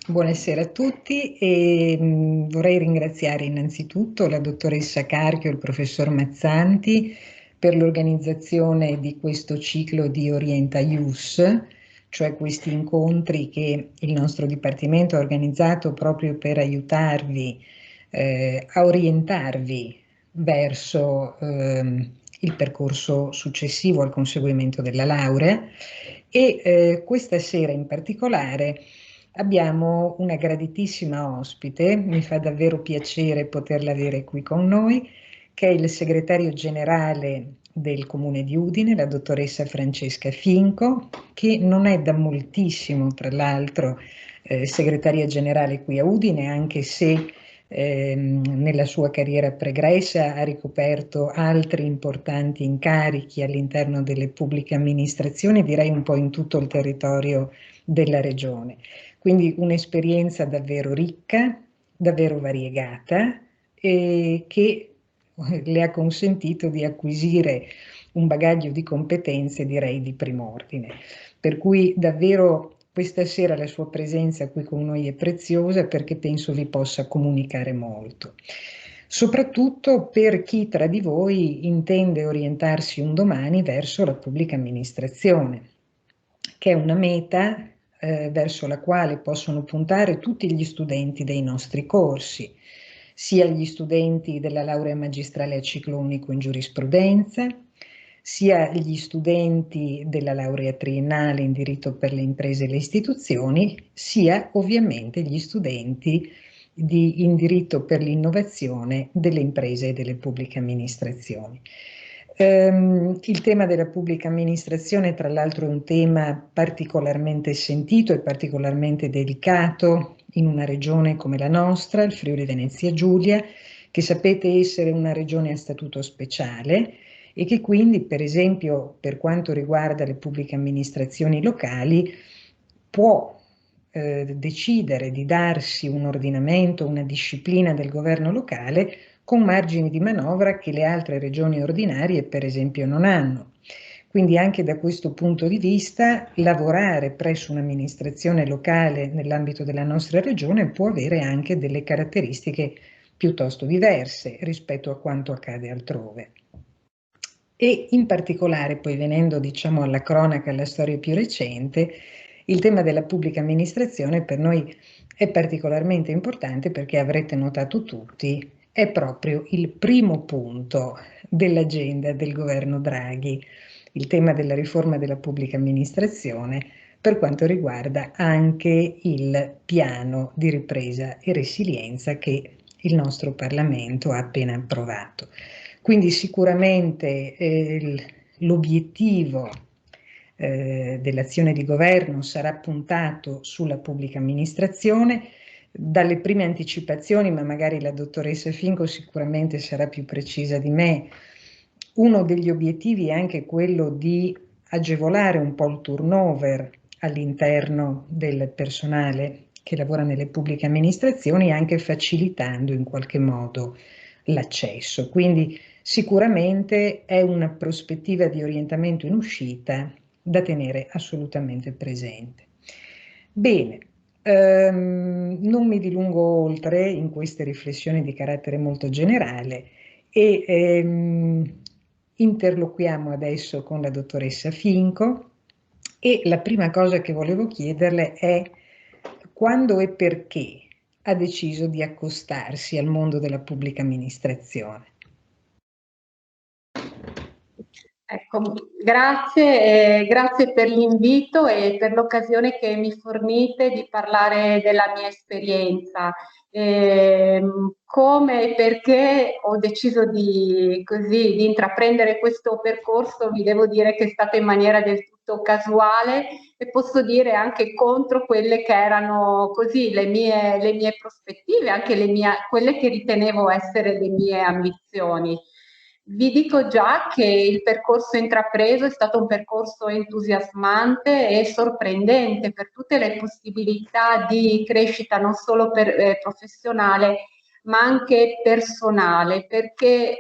Buonasera a tutti e vorrei ringraziare innanzitutto la dottoressa Carchio e il professor Mazzanti per l'organizzazione di questo ciclo di Orienta Ius, cioè questi incontri che il nostro Dipartimento ha organizzato proprio per aiutarvi a orientarvi verso il percorso successivo al conseguimento della laurea e questa sera in particolare abbiamo una graditissima ospite, mi fa davvero piacere poterla avere qui con noi, che è il segretario generale del Comune di Udine, la dottoressa Francesca Finco, che non è da moltissimo, tra l'altro, segretaria generale qui a Udine, anche se nella sua carriera pregressa ha ricoperto altri importanti incarichi all'interno delle pubbliche amministrazioni, direi un po' in tutto il territorio della regione. Quindi un'esperienza davvero ricca, davvero variegata e che le ha consentito di acquisire un bagaglio di competenze, direi, di prim'ordine. Per cui davvero questa sera la sua presenza qui con noi è preziosa perché penso vi possa comunicare molto. Soprattutto per chi tra di voi intende orientarsi un domani verso la pubblica amministrazione, che è una meta verso la quale possono puntare tutti gli studenti dei nostri corsi, sia gli studenti della laurea magistrale a ciclo unico in giurisprudenza, sia gli studenti della laurea triennale in diritto per le imprese e le istituzioni, sia ovviamente gli studenti in diritto per l'innovazione delle imprese e delle pubbliche amministrazioni. Il tema della pubblica amministrazione, tra l'altro, è un tema particolarmente sentito e particolarmente delicato in una regione come la nostra, il Friuli Venezia Giulia, che sapete essere una regione a statuto speciale e che quindi, per esempio, per quanto riguarda le pubbliche amministrazioni locali, può decidere di darsi un ordinamento, una disciplina del governo locale con margini di manovra che le altre regioni ordinarie, per esempio, non hanno. Quindi anche da questo punto di vista lavorare presso un'amministrazione locale nell'ambito della nostra regione può avere anche delle caratteristiche piuttosto diverse rispetto a quanto accade altrove. E in particolare, poi venendo diciamo alla cronaca, alla storia più recente, il tema della pubblica amministrazione per noi è particolarmente importante perché avrete notato tutti, è proprio il primo punto dell'agenda del governo Draghi, il tema della riforma della pubblica amministrazione per quanto riguarda anche il piano di ripresa e resilienza che il nostro Parlamento ha appena approvato. Quindi sicuramente l'obiettivo dell'azione di governo sarà puntato sulla pubblica amministrazione. Dalle prime anticipazioni, ma magari la dottoressa Finco sicuramente sarà più precisa di me, uno degli obiettivi è anche quello di agevolare un po' il turnover all'interno del personale che lavora nelle pubbliche amministrazioni, anche facilitando in qualche modo l'accesso. Quindi sicuramente è una prospettiva di orientamento in uscita da tenere assolutamente presente. Bene, non mi dilungo oltre in queste riflessioni di carattere molto generale e interloquiamo adesso con la dottoressa Finco e la prima cosa che volevo chiederle è quando e perché ha deciso di accostarsi al mondo della pubblica amministrazione. Ecco, grazie, grazie per l'invito e per l'occasione che mi fornite di parlare della mia esperienza. Come e perché ho deciso di intraprendere questo percorso, vi devo dire che è stato in maniera del tutto casuale e posso dire anche contro quelle che erano così le mie prospettive, anche quelle che ritenevo essere le mie ambizioni. Vi dico già che il percorso intrapreso è stato un percorso entusiasmante e sorprendente per tutte le possibilità di crescita non solo professionale ma anche personale, perché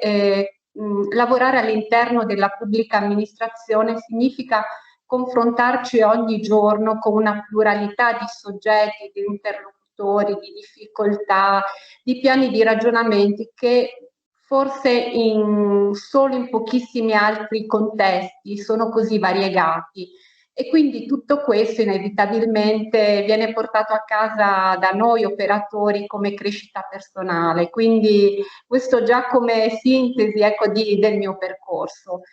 lavorare all'interno della pubblica amministrazione significa confrontarci ogni giorno con una pluralità di soggetti, di interlocutori settori, di difficoltà, di piani di ragionamenti che forse solo in pochissimi altri contesti sono così variegati. E quindi tutto questo inevitabilmente viene portato a casa da noi operatori come crescita personale, quindi questo già come sintesi, ecco, del mio percorso.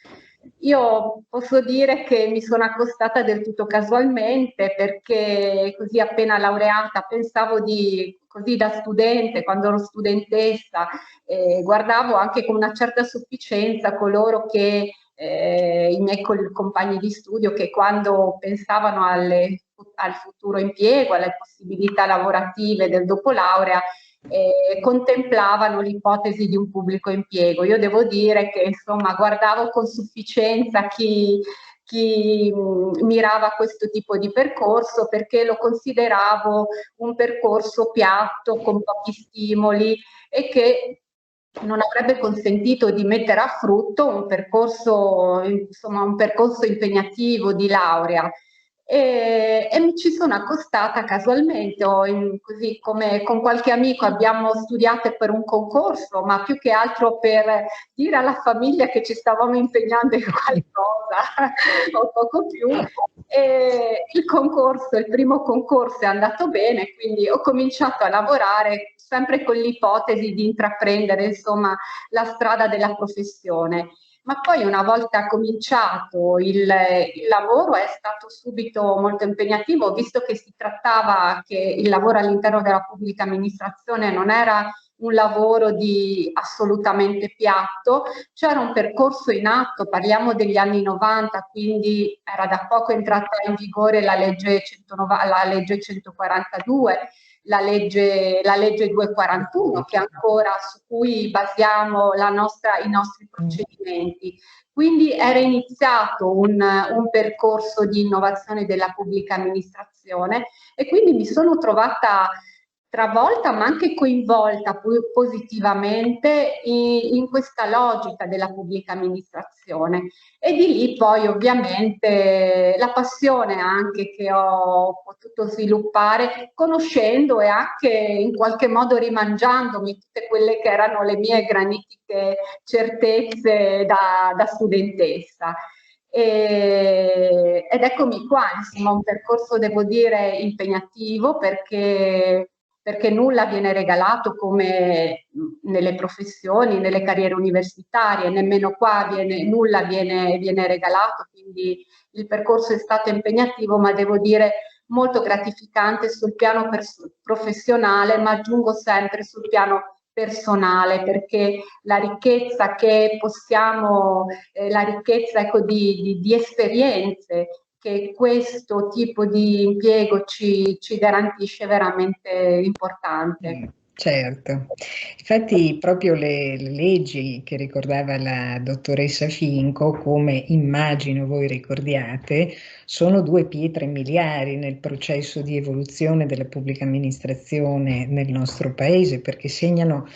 Io posso dire che mi sono accostata del tutto casualmente perché così appena laureata pensavo di, così da studente, quando ero studentessa, guardavo anche con una certa sufficienza coloro che i miei compagni di studio che quando pensavano al futuro impiego, alle possibilità lavorative del dopo laurea, contemplavano l'ipotesi di un pubblico impiego. Io devo dire che insomma guardavo con sufficienza chi mirava a questo tipo di percorso perché lo consideravo un percorso piatto, con pochi stimoli e che non avrebbe consentito di mettere a frutto un percorso, insomma, un percorso impegnativo di laurea. E mi ci sono accostata casualmente, così come con qualche amico abbiamo studiato per un concorso, ma più che altro per dire alla famiglia che ci stavamo impegnando in qualcosa o poco più. E il primo concorso è andato bene, quindi ho cominciato a lavorare sempre con l'ipotesi di intraprendere, insomma, la strada della professione. Ma poi una volta cominciato il lavoro è stato subito molto impegnativo, visto che si trattava che il lavoro all'interno della pubblica amministrazione non era un lavoro di assolutamente piatto, c'era un percorso in atto, parliamo degli anni 90, quindi era da poco entrata in vigore la legge 142, la legge 241, che è ancora su cui basiamo i nostri procedimenti. Quindi era iniziato un percorso di innovazione della pubblica amministrazione e quindi mi sono trovata travolta ma anche coinvolta positivamente in questa logica della pubblica amministrazione e di lì poi ovviamente la passione anche che ho potuto sviluppare conoscendo e anche in qualche modo rimangiandomi tutte quelle che erano le mie granitiche certezze da studentessa. Ed eccomi qua, insomma, un percorso devo dire impegnativo perché nulla viene regalato come nelle professioni, nelle carriere universitarie, nemmeno qua nulla viene regalato, quindi il percorso è stato impegnativo, ma devo dire molto gratificante sul piano professionale, ma aggiungo sempre sul piano personale, perché la ricchezza che possiamo, la ricchezza ecco, di esperienze che questo tipo di impiego ci garantisce veramente importante. Certo, infatti proprio le leggi che ricordava la dottoressa Finco, come immagino voi ricordiate, sono due pietre miliari nel processo di evoluzione della pubblica amministrazione nel nostro paese, perché segnano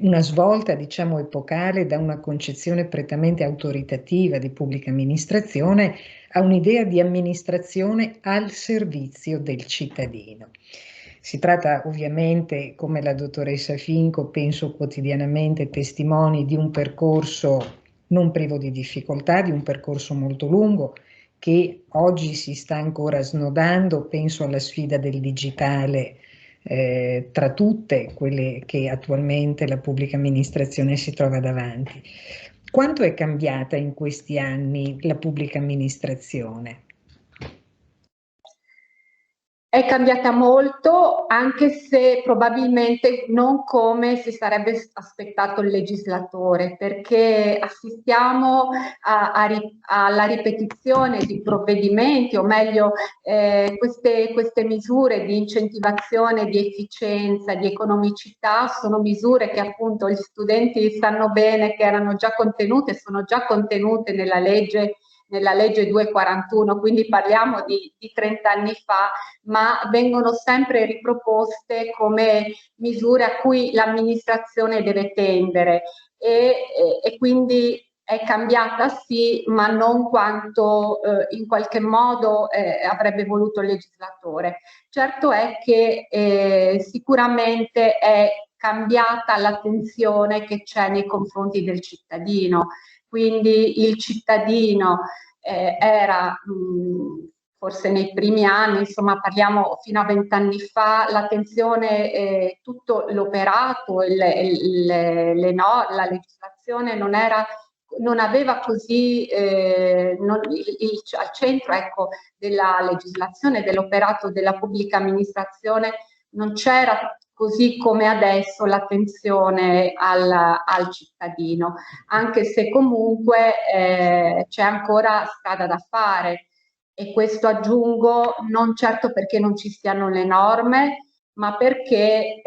una svolta, diciamo, epocale da una concezione prettamente autoritativa di pubblica amministrazione a un'idea di amministrazione al servizio del cittadino. Si tratta ovviamente, come la dottoressa Finco, penso quotidianamente testimoni di un percorso non privo di difficoltà, di un percorso molto lungo che oggi si sta ancora snodando, penso alla sfida del digitale tra tutte quelle che attualmente la pubblica amministrazione si trova davanti. Quanto è cambiata in questi anni la pubblica amministrazione? È cambiata molto, anche se probabilmente non come si sarebbe aspettato il legislatore, perché assistiamo alla ripetizione di provvedimenti, o meglio, queste misure di incentivazione, di efficienza, di economicità, sono misure che appunto gli studenti sanno bene che erano già contenute, sono già contenute nella legge 241, quindi parliamo di 30 anni fa, ma vengono sempre riproposte come misure a cui l'amministrazione deve tendere e quindi è cambiata sì, ma non quanto in qualche modo avrebbe voluto il legislatore. Certo è che sicuramente è cambiata l'attenzione che c'è nei confronti del cittadino, quindi il cittadino era forse nei primi anni, insomma parliamo fino a 20 anni fa, l'attenzione, tutto l'operato, la legislazione non aveva così, al centro, ecco, della legislazione, dell'operato della pubblica amministrazione, non c'era così come adesso l'attenzione al cittadino, anche se comunque c'è ancora strada da fare. E questo aggiungo non certo perché non ci siano le norme, ma perché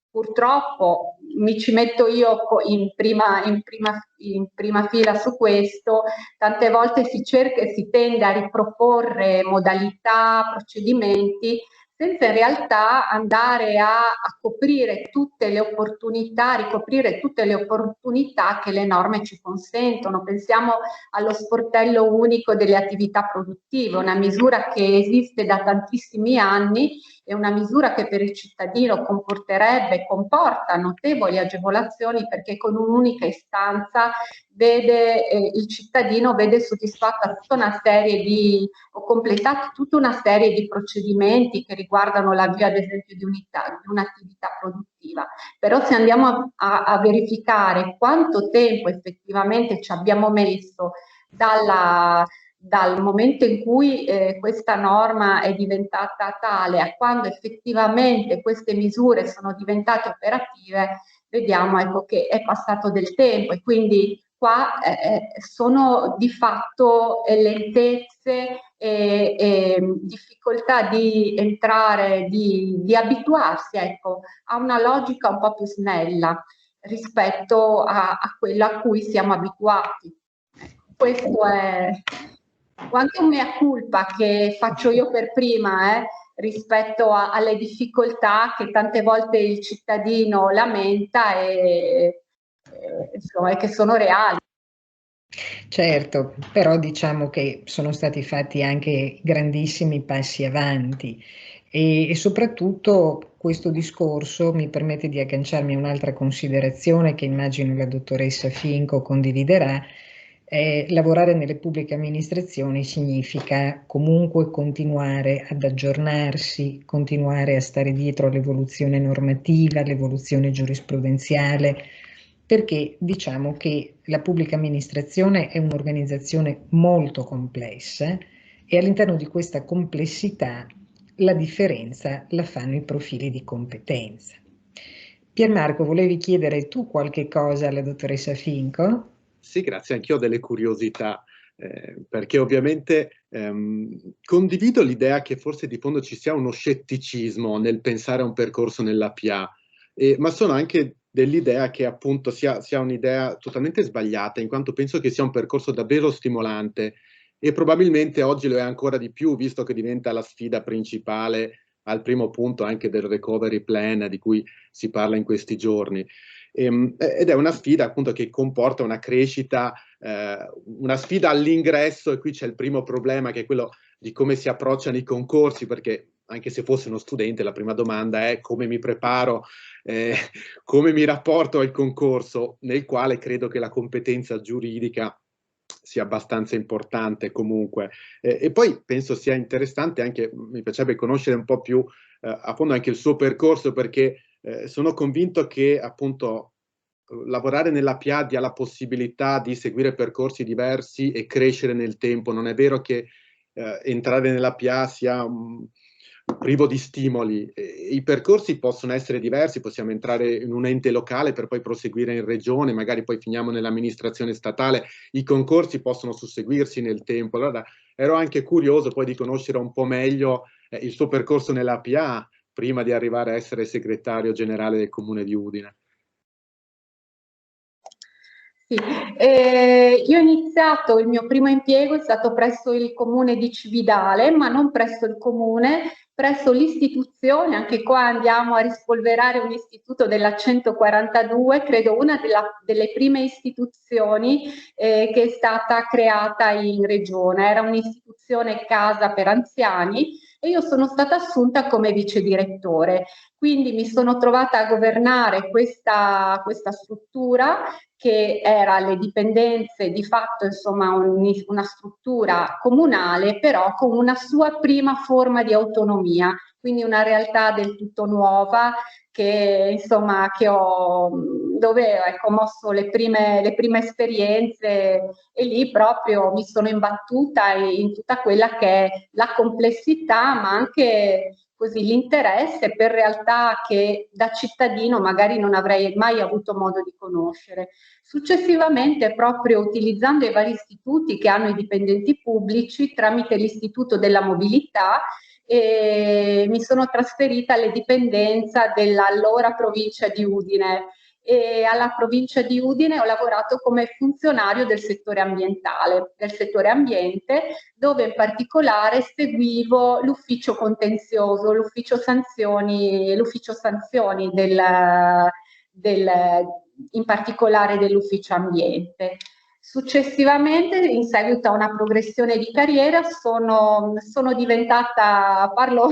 purtroppo mi ci metto io in prima fila su questo, tante volte si cerca e si tende a riproporre modalità, procedimenti, senza in realtà andare a coprire tutte le opportunità, ricoprire tutte le opportunità che le norme ci consentono. Pensiamo allo sportello unico delle attività produttive, una misura che esiste da tantissimi anni, è una misura che per il cittadino comporta notevoli agevolazioni, perché con un'unica istanza il cittadino vede soddisfatta tutta una serie o completata tutta una serie di procedimenti che riguardano l'avvio ad esempio di un'attività produttiva. Però se andiamo a verificare quanto tempo effettivamente ci abbiamo messo dal momento in cui questa norma è diventata tale a quando effettivamente queste misure sono diventate operative, vediamo, ecco, che è passato del tempo, e quindi qua sono di fatto lentezze e difficoltà di entrare, di abituarsi, ecco, a una logica un po' più snella rispetto a quella a cui siamo abituati. Questo è anche un mea culpa che faccio io per prima, rispetto alle difficoltà che tante volte il cittadino lamenta insomma, che sono reali. Certo, però diciamo che sono stati fatti anche grandissimi passi avanti e soprattutto questo discorso mi permette di agganciarmi a un'altra considerazione che immagino la dottoressa Finco condividerà. Lavorare nelle pubbliche amministrazioni significa comunque continuare ad aggiornarsi, continuare a stare dietro all'evoluzione normativa, all'evoluzione giurisprudenziale, perché diciamo che la pubblica amministrazione è un'organizzazione molto complessa e all'interno di questa complessità la differenza la fanno i profili di competenza. Piermarco, volevi chiedere tu qualche cosa alla dottoressa Finco? Sì, grazie, anch'io ho delle curiosità, perché ovviamente condivido l'idea che forse di fondo ci sia uno scetticismo nel pensare a un percorso nell'APA, ma sono anche dell'idea che appunto sia un'idea totalmente sbagliata, in quanto penso che sia un percorso davvero stimolante e probabilmente oggi lo è ancora di più, visto che diventa la sfida principale al primo punto anche del recovery plan di cui si parla in questi giorni. Ed è una sfida appunto che comporta una crescita, una sfida all'ingresso, e qui c'è il primo problema, che è quello di come si approcciano i concorsi, perché anche se fossi uno studente la prima domanda è come mi preparo, come mi rapporto al concorso, nel quale credo che la competenza giuridica sia abbastanza importante comunque. E poi penso sia interessante anche, mi piacerebbe conoscere un po' più a fondo anche il suo percorso, perché sono convinto che appunto lavorare nella PA dia la possibilità di seguire percorsi diversi e crescere nel tempo. Non è vero che entrare nella PA sia privo di stimoli. I percorsi possono essere diversi, possiamo entrare in un ente locale per poi proseguire in regione, magari poi finiamo nell'amministrazione statale, i concorsi possono susseguirsi nel tempo. Allora ero anche curioso poi di conoscere un po' meglio il suo percorso nella PA prima di arrivare a essere segretario generale del Comune di Udine. Sì, io ho iniziato, il mio primo impiego è stato presso il comune di Cividale, ma non presso il comune, presso l'istituzione, anche qua andiamo a rispolverare un istituto della 142, credo una delle prime istituzioni che è stata creata in regione. Era un'istituzione casa per anziani e io sono stata assunta come vice direttore. Quindi mi sono trovata a governare questa struttura che era alle dipendenze, di fatto insomma una struttura comunale, però con una sua prima forma di autonomia, quindi una realtà del tutto nuova che insomma dove ecco, ho mosso le prime esperienze e lì proprio mi sono imbattuta in tutta quella che è la complessità, ma anche così l'interesse per realtà che da cittadino magari non avrei mai avuto modo di conoscere. Successivamente, proprio utilizzando i vari istituti che hanno i dipendenti pubblici, tramite l'Istituto della Mobilità, mi sono trasferita alle dipendenze dell'allora provincia di Udine. E alla provincia di Udine ho lavorato come funzionario del settore ambientale, del settore ambiente, dove in particolare seguivo l'ufficio contenzioso, l'ufficio sanzioni in particolare dell'ufficio ambiente. Successivamente, in seguito a una progressione di carriera, sono diventata, parlo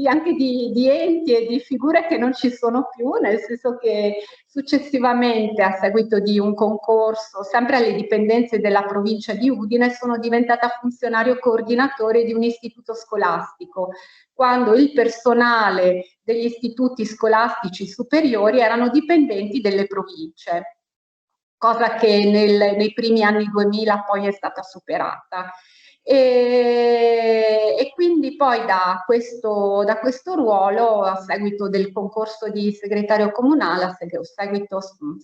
anche di enti e di figure che non ci sono più, nel senso che successivamente, a seguito di un concorso, sempre alle dipendenze della provincia di Udine, sono diventata funzionario coordinatore di un istituto scolastico, quando il personale degli istituti scolastici superiori erano dipendenti delle province, cosa che nei primi anni 2000 poi è stata superata. E quindi poi da questo ruolo, a seguito del concorso di segretario comunale,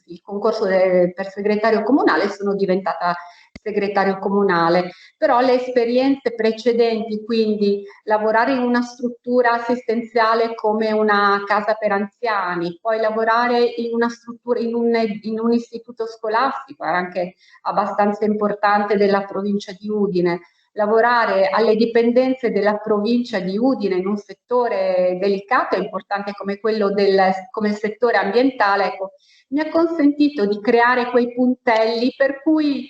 il concorso per segretario comunale, sono diventata segretario comunale, però le esperienze precedenti, quindi lavorare in una struttura assistenziale come una casa per anziani, poi lavorare in una struttura, in un istituto scolastico, era anche abbastanza importante, della provincia di Udine, lavorare alle dipendenze della provincia di Udine in un settore delicato e importante come quello come il settore ambientale, ecco, mi ha consentito di creare quei puntelli per cui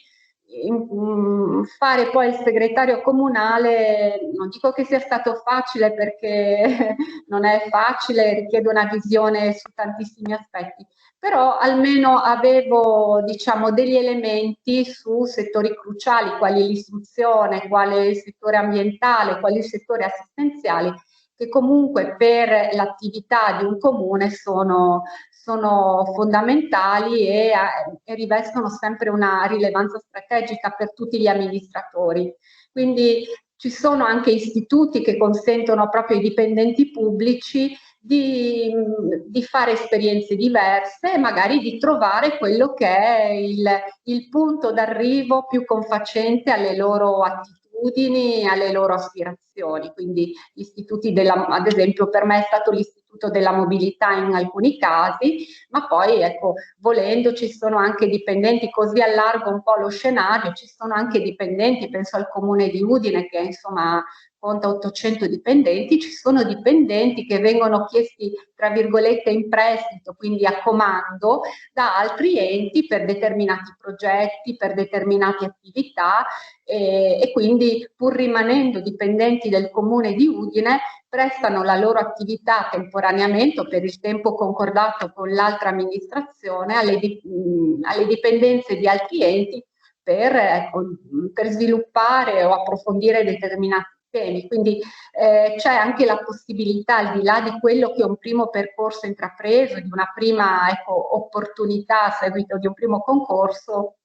fare poi il segretario comunale, non dico che sia stato facile perché non è facile, richiede una visione su tantissimi aspetti, però almeno avevo, diciamo, degli elementi su settori cruciali, quali l'istruzione, quale il settore ambientale, quali il settore assistenziale, che comunque per l'attività di un comune sono fondamentali e rivestono sempre una rilevanza strategica per tutti gli amministratori. Quindi ci sono anche istituti che consentono proprio ai dipendenti pubblici di fare esperienze diverse e magari di trovare quello che è il punto d'arrivo più confacente alle loro attitudini, alle loro aspirazioni. Quindi gli istituti ad esempio per me è stato l'istituto della mobilità in alcuni casi, ma poi ecco, volendo ci sono anche dipendenti, così allargo un po' lo scenario, ci sono anche dipendenti, penso al comune di Udine che insomma conta 800 dipendenti, ci sono dipendenti che vengono chiesti tra virgolette in prestito, quindi a comando, da altri enti per determinati progetti, per determinate attività e quindi pur rimanendo dipendenti del comune di Udine prestano la loro attività temporaneamente per il tempo concordato con l'altra amministrazione alle dipendenze di altri enti per sviluppare o approfondire determinati temi. Quindi c'è anche la possibilità, al di là di quello che è un primo percorso intrapreso, di una prima opportunità a seguito di un primo concorso,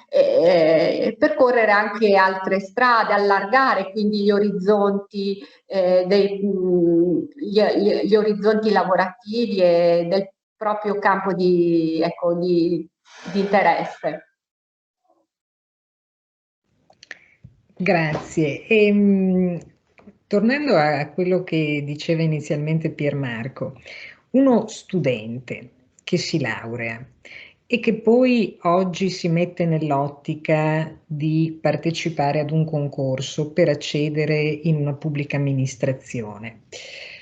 percorrere anche altre strade, allargare quindi gli orizzonti, gli orizzonti lavorativi e del proprio campo di interesse. Grazie. Tornando a quello che diceva inizialmente Piermarco, uno studente che si laurea e che poi oggi si mette nell'ottica di partecipare ad un concorso per accedere in una pubblica amministrazione.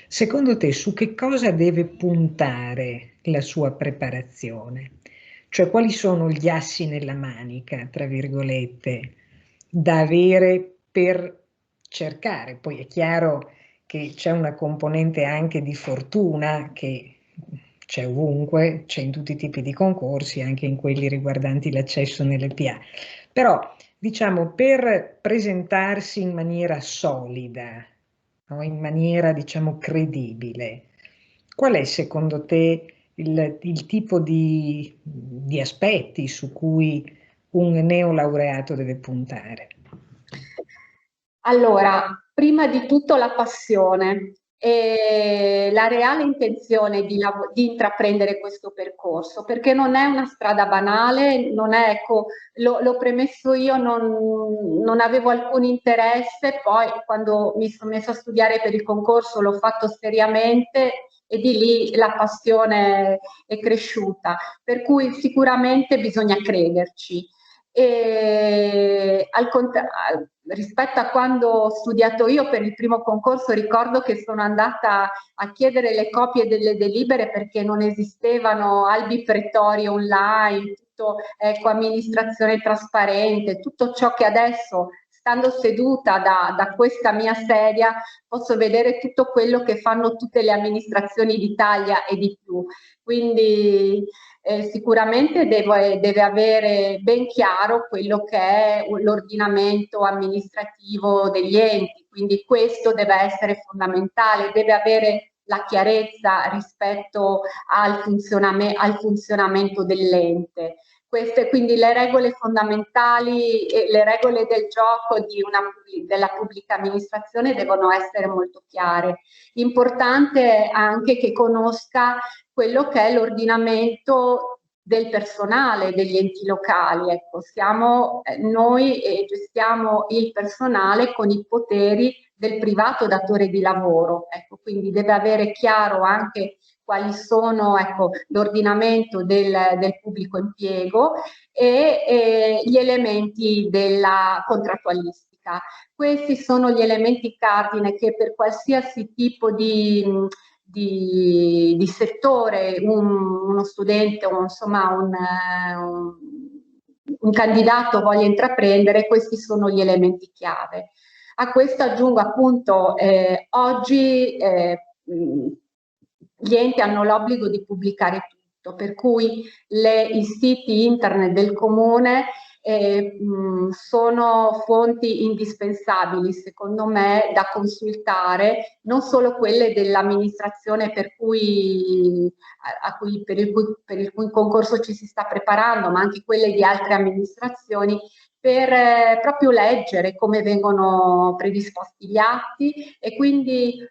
Secondo te, su che cosa deve puntare la sua preparazione? Cioè, quali sono gli assi nella manica, tra virgolette, da avere per cercare? Poi è chiaro che c'è una componente anche di fortuna che c'è ovunque, c'è in tutti i tipi di concorsi, anche in quelli riguardanti l'accesso nelle PA. Però, diciamo, per presentarsi in maniera solida, no? In maniera, diciamo, credibile, qual è secondo te il tipo di aspetti su cui un neolaureato deve puntare? Allora, prima di tutto la passione e la reale intenzione di intraprendere questo percorso, perché non è una strada banale, non è, ecco, l'ho premesso io, non avevo alcun interesse, poi quando mi sono messa a studiare per il concorso l'ho fatto seriamente e di lì la passione è cresciuta, per cui sicuramente bisogna crederci. E rispetto a quando ho studiato io per il primo concorso, ricordo che sono andata a chiedere le copie delle delibere perché non esistevano albi pretori online, tutto, ecco, amministrazione trasparente, tutto ciò che adesso, stando seduta da questa mia sedia, posso vedere tutto quello che fanno tutte le amministrazioni d'Italia e di più. Quindi sicuramente deve avere ben chiaro quello che è l'ordinamento amministrativo degli enti, quindi questo deve essere fondamentale, deve avere la chiarezza rispetto al funzionamento dell'ente. Queste quindi le regole fondamentali e le regole del gioco della pubblica amministrazione devono essere molto chiare. Importante anche che conosca quello che è l'ordinamento del personale degli enti locali. Ecco, noi gestiamo il personale con i poteri del privato datore di lavoro, ecco, quindi deve avere chiaro anche quali sono, ecco, l'ordinamento del pubblico impiego e gli elementi della contrattualistica. Questi sono gli elementi cardine che per qualsiasi tipo di settore uno studente o insomma un candidato voglia intraprendere, questi sono gli elementi chiave. A questo aggiungo appunto oggi gli enti hanno l'obbligo di pubblicare tutto, per cui i siti internet del comune sono fonti indispensabili, secondo me, da consultare, non solo quelle dell'amministrazione per il cui concorso ci si sta preparando, ma anche quelle di altre amministrazioni, per proprio leggere come vengono predisposti gli atti e quindi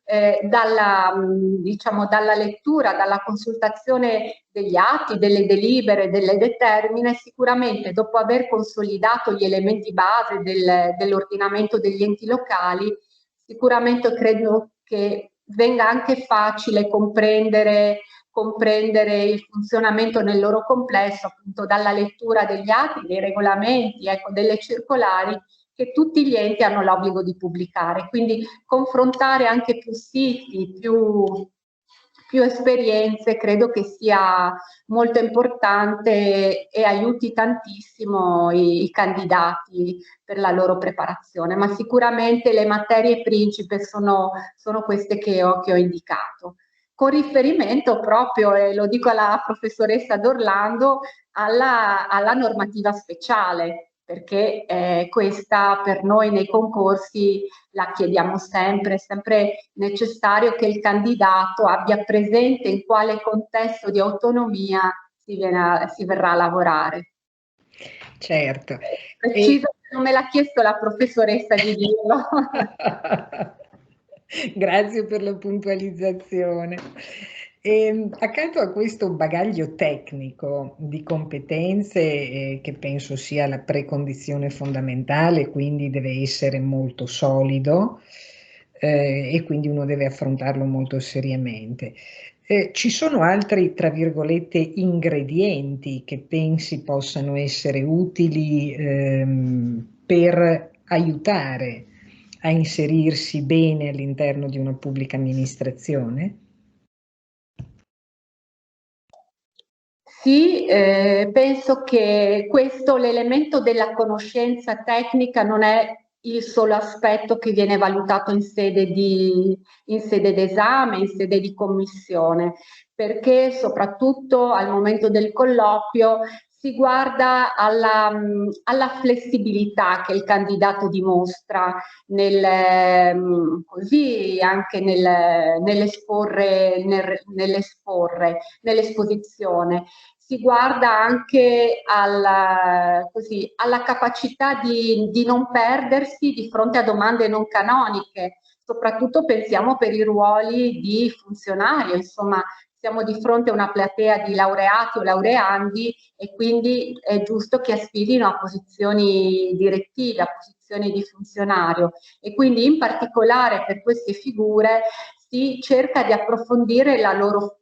diciamo, dalla lettura, dalla consultazione degli atti, delle delibere, delle determine, sicuramente dopo aver consolidato gli elementi base dell'ordinamento degli enti locali, sicuramente credo che venga anche facile comprendere il funzionamento nel loro complesso, appunto dalla lettura degli atti, dei regolamenti, ecco, delle circolari che tutti gli enti hanno l'obbligo di pubblicare. Quindi confrontare anche più siti, più esperienze, credo che sia molto importante e aiuti tantissimo i candidati per la loro preparazione, ma sicuramente le materie principe sono queste che ho indicato. Con riferimento proprio, e lo dico alla professoressa D'Orlando, alla normativa speciale, perché questa per noi nei concorsi la chiediamo sempre, è sempre necessario che il candidato abbia presente in quale contesto di autonomia si verrà a lavorare. Certo. Preciso che non me l'ha chiesto la professoressa di dirlo. Grazie per la puntualizzazione. Accanto a questo bagaglio tecnico di competenze, che penso sia la precondizione fondamentale, quindi deve essere molto solido, e quindi uno deve affrontarlo molto seriamente. Ci sono altri, tra virgolette, ingredienti che pensi possano essere utili per aiutare a inserirsi bene all'interno di una pubblica amministrazione? Sì, penso che questo, l'elemento della conoscenza tecnica, non è il solo aspetto che viene valutato in sede d'esame, in sede di commissione, perché soprattutto al momento del colloquio si guarda alla flessibilità che il candidato dimostra così anche nell'esposizione. Si guarda anche alla capacità di non perdersi di fronte a domande non canoniche, soprattutto pensiamo per i ruoli di funzionario, insomma siamo di fronte a una platea di laureati o laureandi e quindi è giusto che aspirino a posizioni direttive, a posizioni di funzionario e quindi in particolare per queste figure si cerca di approfondire la loro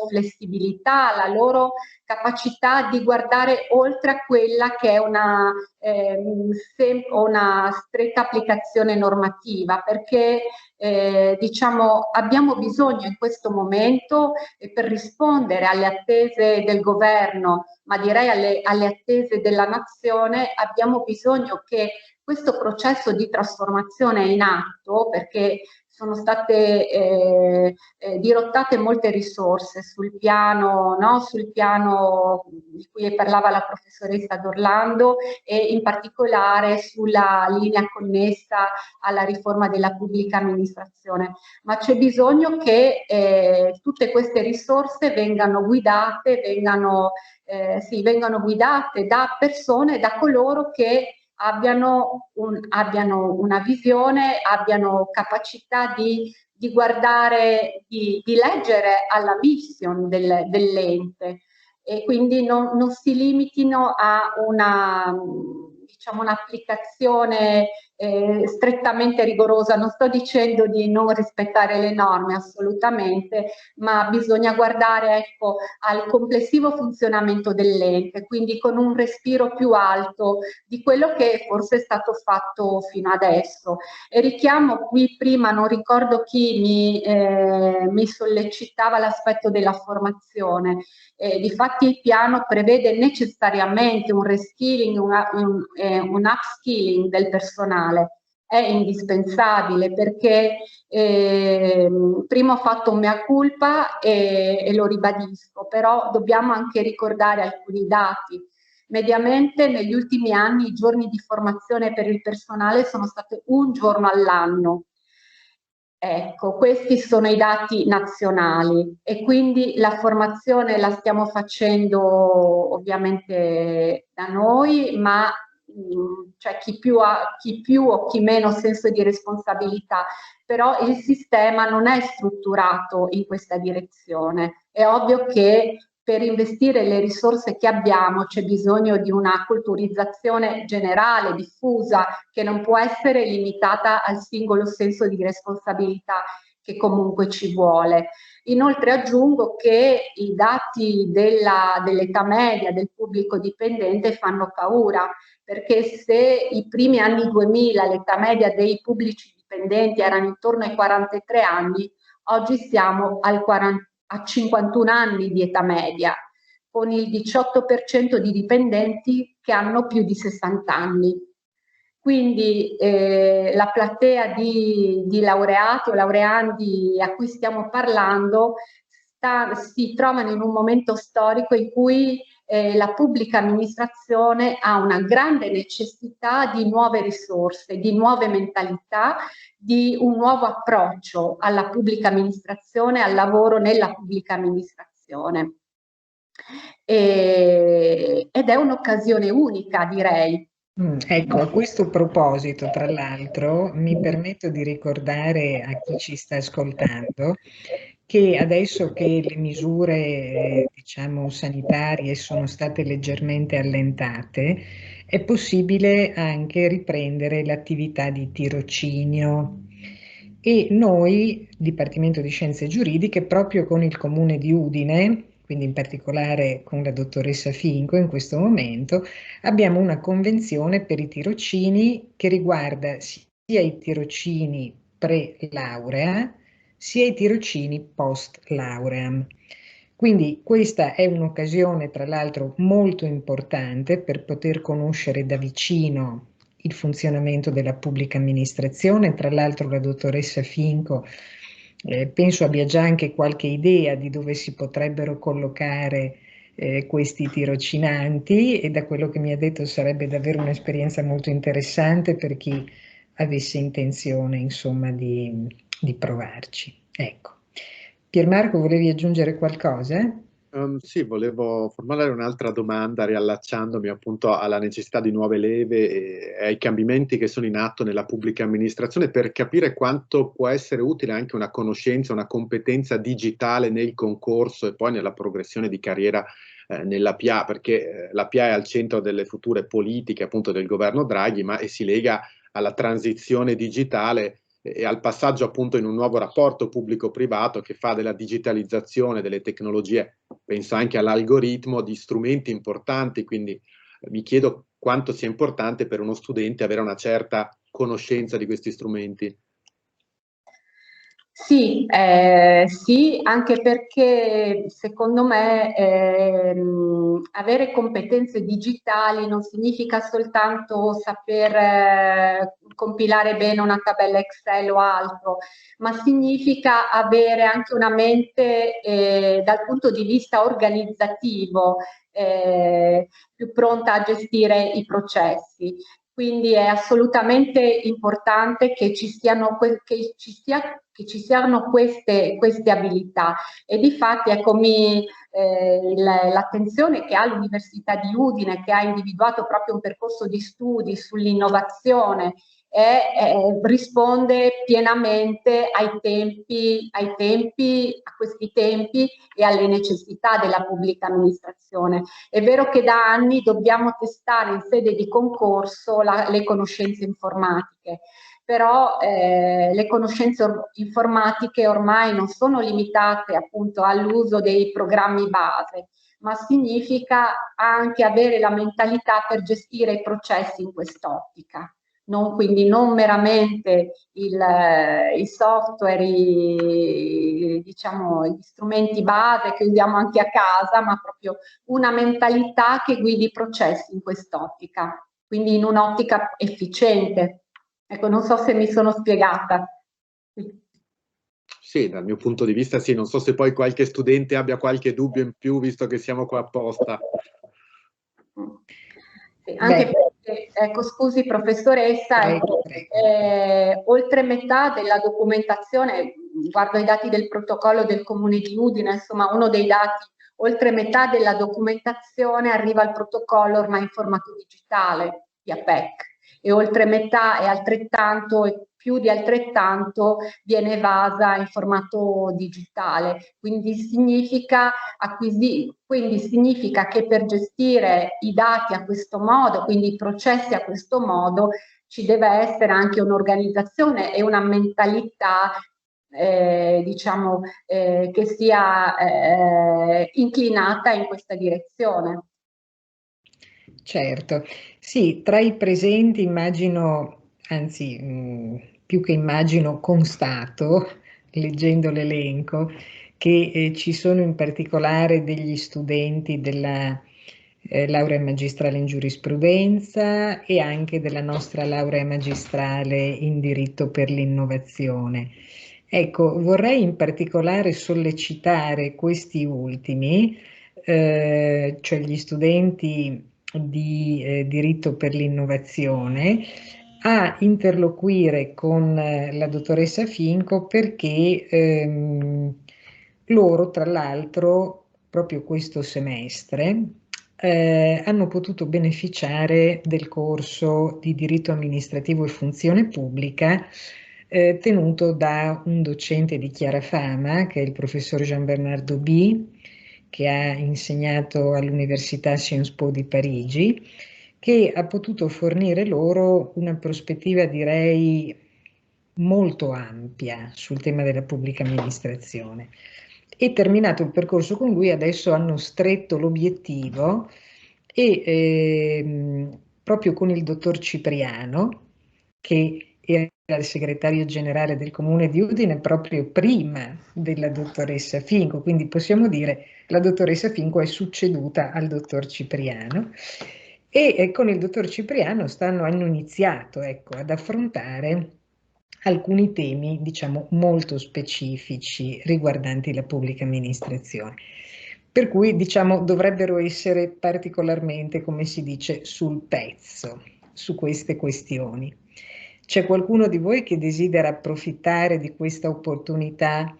flessibilità, la loro capacità di guardare oltre a quella che è una stretta applicazione normativa, perché diciamo, abbiamo bisogno in questo momento per rispondere alle attese del governo, ma direi alle attese della nazione, abbiamo bisogno che questo processo di trasformazione è in atto, perché sono state dirottate molte risorse sul piano, no? Sul piano di cui parlava la professoressa D'Orlando e in particolare sulla linea connessa alla riforma della pubblica amministrazione. Ma c'è bisogno che tutte queste risorse vengano guidate, vengano guidate da persone, da coloro che abbiano una visione, abbiano capacità di guardare, di leggere alla mission dell'ente e quindi non si limitino a diciamo, un'applicazione strettamente rigorosa. Non sto dicendo di non rispettare le norme assolutamente, ma bisogna guardare, ecco, al complessivo funzionamento dell'ente, quindi con un respiro più alto di quello che forse è stato fatto fino adesso. E richiamo qui prima, non ricordo chi mi sollecitava l'aspetto della formazione. Difatti il piano prevede necessariamente un reskilling, un upskilling del personale. È indispensabile perché prima ho fatto un mea culpa e lo ribadisco, però dobbiamo anche ricordare alcuni dati. Mediamente negli ultimi anni i giorni di formazione per il personale sono stati un giorno all'anno. Ecco, questi sono i dati nazionali e quindi la formazione la stiamo facendo ovviamente da noi, ma cioè chi più o chi meno senso di responsabilità, però il sistema non è strutturato in questa direzione. È ovvio che per investire le risorse che abbiamo c'è bisogno di una culturizzazione generale, diffusa, che non può essere limitata al singolo senso di responsabilità che comunque ci vuole. Inoltre aggiungo che i dati dell'età media del pubblico dipendente fanno paura, perché se i primi anni 2000 l'età media dei pubblici dipendenti erano intorno ai 43 anni, oggi siamo a 51 anni di età media, con il 18% di dipendenti che hanno più di 60 anni. Quindi la platea di laureati o laureandi a cui stiamo parlando si trovano in un momento storico in cui la pubblica amministrazione ha una grande necessità di nuove risorse, di nuove mentalità, di un nuovo approccio alla pubblica amministrazione, al lavoro nella pubblica amministrazione. Ed è un'occasione unica, direi. Ecco, a questo proposito, tra l'altro, mi permetto di ricordare a chi ci sta ascoltando che adesso che le misure, diciamo, sanitarie sono state leggermente allentate, è possibile anche riprendere l'attività di tirocinio. e noi, Dipartimento di Scienze Giuridiche, proprio con il Comune di Udine, quindi in particolare con la dottoressa Finco in questo momento, abbiamo una convenzione per i tirocini che riguarda sia i tirocini pre-laurea sia i tirocini post-lauream. Quindi questa è un'occasione, tra l'altro, molto importante per poter conoscere da vicino il funzionamento della pubblica amministrazione. Tra l'altro la dottoressa Finco penso abbia già anche qualche idea di dove si potrebbero collocare questi tirocinanti, e da quello che mi ha detto sarebbe davvero un'esperienza molto interessante per chi avesse intenzione, insomma, di provarci. Ecco. Piermarco, volevi aggiungere qualcosa? Sì, volevo formulare un'altra domanda riallacciandomi appunto alla necessità di nuove leve e ai cambiamenti che sono in atto nella pubblica amministrazione, per capire quanto può essere utile anche una conoscenza, una competenza digitale nel concorso e poi nella progressione di carriera nella PA, perché la PA è al centro delle future politiche appunto del governo Draghi, ma si lega alla transizione digitale e al passaggio appunto in un nuovo rapporto pubblico-privato che fa della digitalizzazione delle tecnologie, penso anche all'algoritmo, di strumenti importanti. Quindi mi chiedo quanto sia importante per uno studente avere una certa conoscenza di questi strumenti. Sì, sì, anche perché secondo me avere competenze digitali non significa soltanto saper compilare bene una tabella Excel o altro, ma significa avere anche una mente dal punto di vista organizzativo più pronta a gestire i processi. Quindi è assolutamente importante che ci siano queste abilità, e difatti ecco, l'attenzione che ha l'Università di Udine, che ha individuato proprio un percorso di studi sull'innovazione, risponde pienamente a questi tempi e alle necessità della pubblica amministrazione. È vero che da anni dobbiamo testare in sede di concorso le conoscenze informatiche, però le conoscenze informatiche ormai non sono limitate appunto all'uso dei programmi base, ma significa anche avere la mentalità per gestire i processi in quest'ottica. Quindi non meramente i software, diciamo, gli strumenti base che usiamo anche a casa, ma proprio una mentalità che guidi i processi in quest'ottica, quindi in un'ottica efficiente. Ecco, non so se mi sono spiegata. Sì, dal mio punto di vista sì, non so se poi qualche studente abbia qualche dubbio in più, visto che siamo qua apposta. Sì, anche perché, ecco, scusi professoressa, ecco, oltre metà della documentazione, guardo i dati del protocollo del Comune di Udine, insomma uno dei dati, oltre metà della documentazione arriva al protocollo ormai in formato digitale, via PEC, e oltre metà e altrettanto, e più di altrettanto, viene evasa in formato digitale. Quindi significa che per gestire i dati a questo modo, quindi i processi a questo modo, ci deve essere anche un'organizzazione e una mentalità diciamo, che sia inclinata in questa direzione. Certo, sì, tra i presenti immagino, anzi più che immagino, constato, leggendo l'elenco, che ci sono in particolare degli studenti della laurea magistrale in giurisprudenza e anche della nostra laurea magistrale in diritto per l'innovazione. Ecco, vorrei in particolare sollecitare questi ultimi, cioè gli studenti di diritto per l'innovazione, a interloquire con la dottoressa Finco, perché loro, tra l'altro, proprio questo semestre, hanno potuto beneficiare del corso di diritto amministrativo e funzione pubblica tenuto da un docente di chiara fama, che è il professor Jean-Bernard B, che ha insegnato all'Università Sciences Po di Parigi, che ha potuto fornire loro una prospettiva, direi, molto ampia sul tema della pubblica amministrazione. E terminato il percorso con lui, adesso hanno stretto l'obiettivo e proprio con il dottor Cipriano, che era il segretario generale del comune di Udine proprio prima della dottoressa Finco, quindi possiamo dire la dottoressa Finco è succeduta al dottor Cipriano e con il dottor Cipriano hanno iniziato, ecco, ad affrontare alcuni temi, diciamo, molto specifici riguardanti la pubblica amministrazione. Per cui, diciamo, dovrebbero essere particolarmente, come si dice, sul pezzo su queste questioni. C'è qualcuno di voi che desidera approfittare di questa opportunità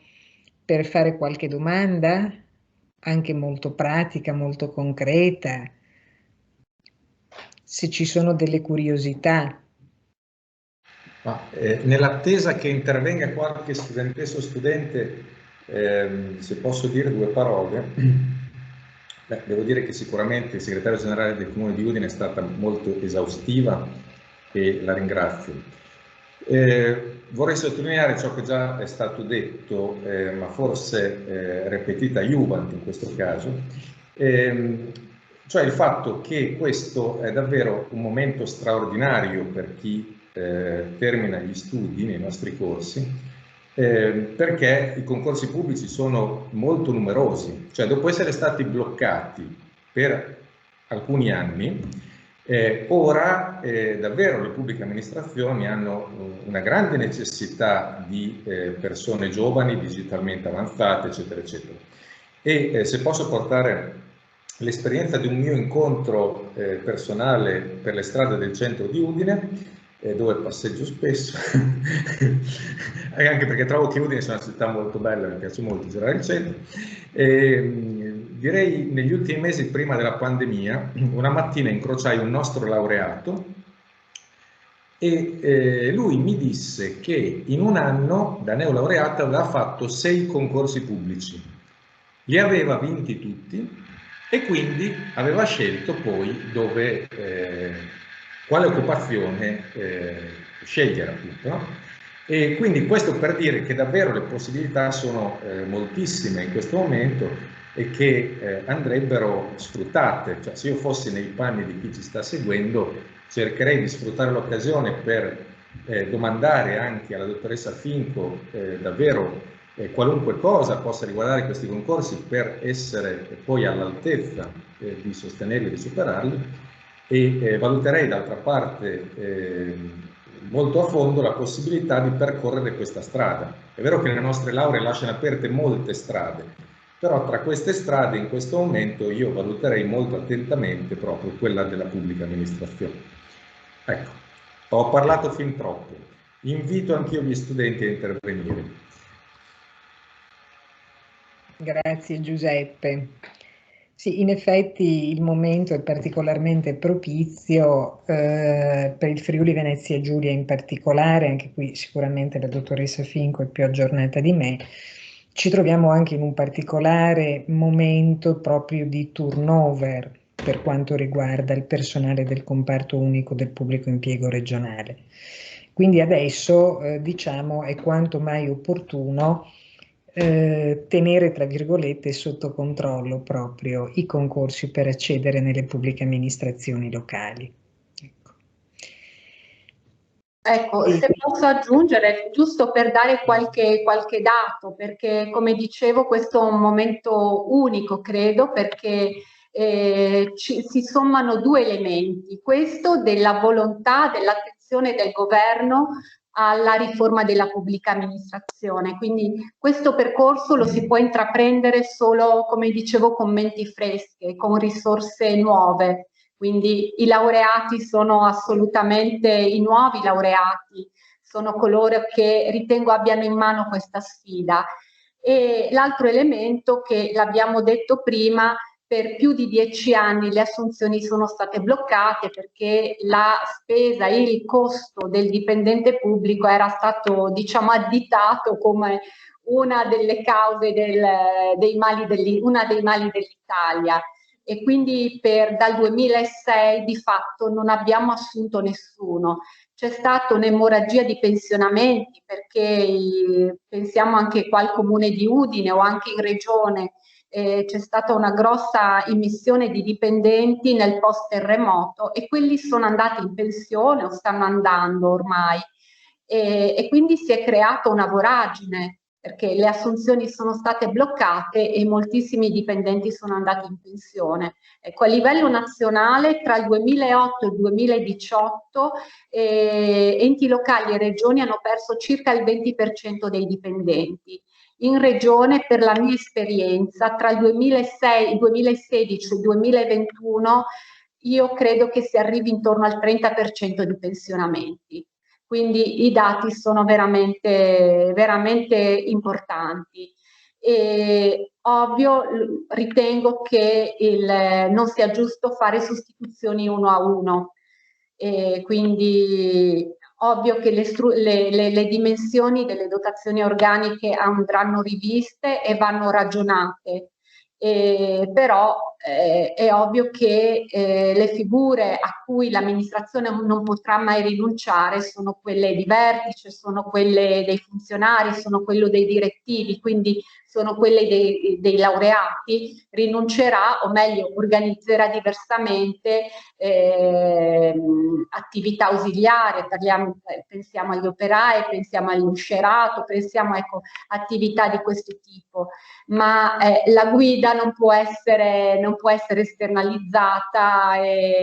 per fare qualche domanda, anche molto pratica, molto concreta? Se ci sono delle curiosità. Nell'attesa che intervenga qualche studentessa o studente, se posso dire due parole, devo dire che sicuramente il segretario generale del Comune di Udine è stata molto esaustiva e la ringrazio. Vorrei sottolineare ciò che già è stato detto, ma forse repetita iuvant in questo caso, cioè il fatto che questo è davvero un momento straordinario per chi termina gli studi nei nostri corsi, perché i concorsi pubblici sono molto numerosi, cioè dopo essere stati bloccati per alcuni anni, ora davvero le pubbliche amministrazioni hanno una grande necessità di persone giovani, digitalmente avanzate, eccetera, eccetera. E se posso portare l'esperienza di un mio incontro personale per le strade del centro di Udine, dove passeggio spesso, anche perché trovo che Udine sia una città molto bella, mi piace molto girare il centro. Direi negli ultimi mesi prima della pandemia, una mattina incrociai un nostro laureato e lui mi disse che in un anno da neolaureato aveva fatto 6 concorsi pubblici, li aveva vinti tutti e quindi aveva scelto poi quale occupazione scegliere, appunto, no? E quindi questo per dire che davvero le possibilità sono moltissime in questo momento e che andrebbero sfruttate. Cioè, se io fossi nei panni di chi ci sta seguendo, cercherei di sfruttare l'occasione per domandare anche alla dottoressa Finco davvero qualunque cosa possa riguardare questi concorsi per essere poi all'altezza di sostenerli e di superarli, e valuterei d'altra parte molto a fondo la possibilità di percorrere questa strada. È vero che le nostre lauree lasciano aperte molte strade, però tra queste strade in questo momento io valuterei molto attentamente proprio quella della pubblica amministrazione. Ecco, ho parlato fin troppo. Invito anch'io gli studenti a intervenire. Grazie Giuseppe. Sì, in effetti il momento è particolarmente propizio per il Friuli Venezia Giulia in particolare, anche qui sicuramente la dottoressa Finco è più aggiornata di me. Ci troviamo anche in un particolare momento proprio di turnover per quanto riguarda il personale del comparto unico del pubblico impiego regionale. Quindi adesso diciamo è quanto mai opportuno tenere, tra virgolette, sotto controllo proprio i concorsi per accedere nelle pubbliche amministrazioni locali. Ecco, se posso aggiungere, giusto per dare qualche dato, perché come dicevo questo è un momento unico, credo, perché si sommano 2 elementi. Questo della volontà, dell'attenzione del governo alla riforma della pubblica amministrazione. Quindi questo percorso lo si può intraprendere solo, come dicevo, con menti fresche, con risorse nuove. Quindi i laureati sono assolutamente, i nuovi laureati sono coloro che ritengo abbiano in mano questa sfida. E l'altro elemento, che l'abbiamo detto prima, per più di 10 anni le assunzioni sono state bloccate perché la spesa, il costo del dipendente pubblico era stato, diciamo, additato come una delle cause una dei mali dell'Italia. E quindi dal 2006 di fatto non abbiamo assunto nessuno. c'è stata un'emorragia di pensionamenti, perché pensiamo anche qua al comune di Udine o anche in regione, c'è stata una grossa immissione di dipendenti nel post terremoto e quelli sono andati in pensione o stanno andando ormai, e quindi si è creata una voragine, perché le assunzioni sono state bloccate e moltissimi dipendenti sono andati in pensione. Ecco, a livello nazionale tra il 2008 e il 2018 enti locali e regioni hanno perso circa il 20% dei dipendenti. In regione, per la mia esperienza, tra il 2016 e il 2021, io credo che si arrivi intorno al 30% di pensionamenti. Quindi i dati sono veramente, veramente importanti. E ovvio, ritengo che non sia giusto fare sostituzioni uno a uno. Quindi ovvio che le dimensioni delle dotazioni organiche andranno riviste e vanno ragionate. Però è ovvio che le figure a cui l'amministrazione non potrà mai rinunciare sono quelle di vertice, sono quelle dei funzionari, sono quelle dei direttivi, quindi sono quelle dei laureati. Rinuncerà, o meglio organizzerà diversamente attività ausiliarie, pensiamo agli operai, pensiamo all'uscerato, pensiamo, ecco, attività di questo tipo, ma la guida non può essere esternalizzata,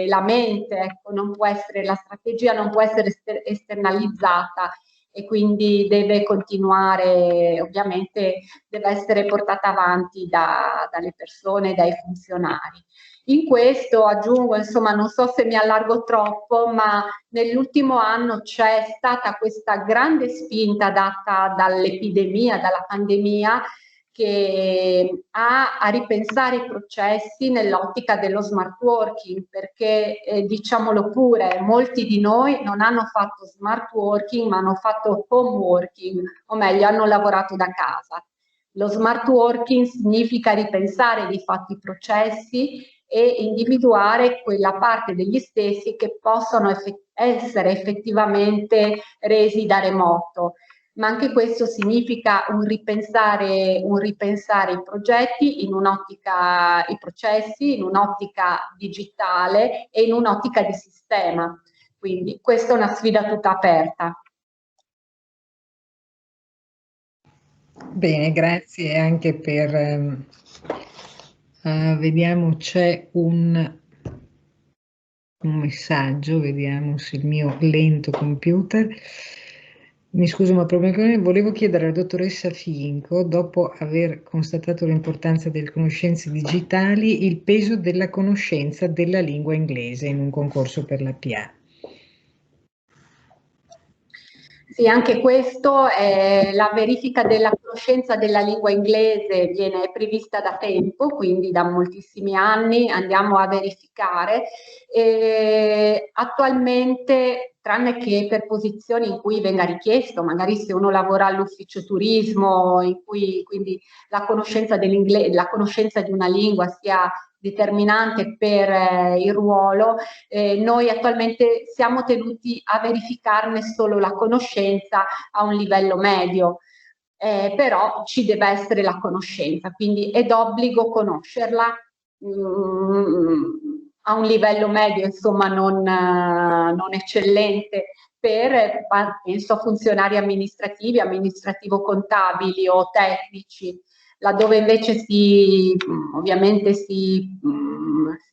la mente, ecco, non può essere, la strategia non può essere esternalizzata, e quindi deve continuare, ovviamente deve essere portata avanti dalle persone, dai funzionari. In questo aggiungo, insomma, non so se mi allargo troppo, ma nell'ultimo anno c'è stata questa grande spinta data dall'epidemia, dalla pandemia, che a ripensare i processi nell'ottica dello smart working, perché diciamolo pure, molti di noi non hanno fatto smart working ma hanno fatto home working, o meglio hanno lavorato da casa. Lo smart working significa ripensare di fatto i processi e individuare quella parte degli stessi che possono essere effettivamente resi da remoto. Ma anche questo significa un ripensare i progetti in un'ottica, i processi in un'ottica digitale e in un'ottica di sistema. Quindi questa è una sfida tutta aperta. Bene, grazie anche per... vediamo, c'è un messaggio, vediamo se il mio lento computer... Mi scuso, ma volevo chiedere alla dottoressa Finco, dopo aver constatato l'importanza delle conoscenze digitali, il peso della conoscenza della lingua inglese in un concorso per la PA. Sì, anche questo, la verifica della conoscenza della lingua inglese viene prevista da tempo, quindi da moltissimi anni andiamo a verificare. Attualmente, tranne che per posizioni in cui venga richiesto, magari se uno lavora all'ufficio turismo, in cui quindi la conoscenza dell'inglese, la conoscenza di una lingua sia determinante per il ruolo, noi attualmente siamo tenuti a verificarne solo la conoscenza a un livello medio, però ci deve essere la conoscenza, quindi è d'obbligo conoscerla a un livello medio, insomma non eccellente, penso a funzionari amministrativi, amministrativo-contabili o tecnici, laddove invece ovviamente si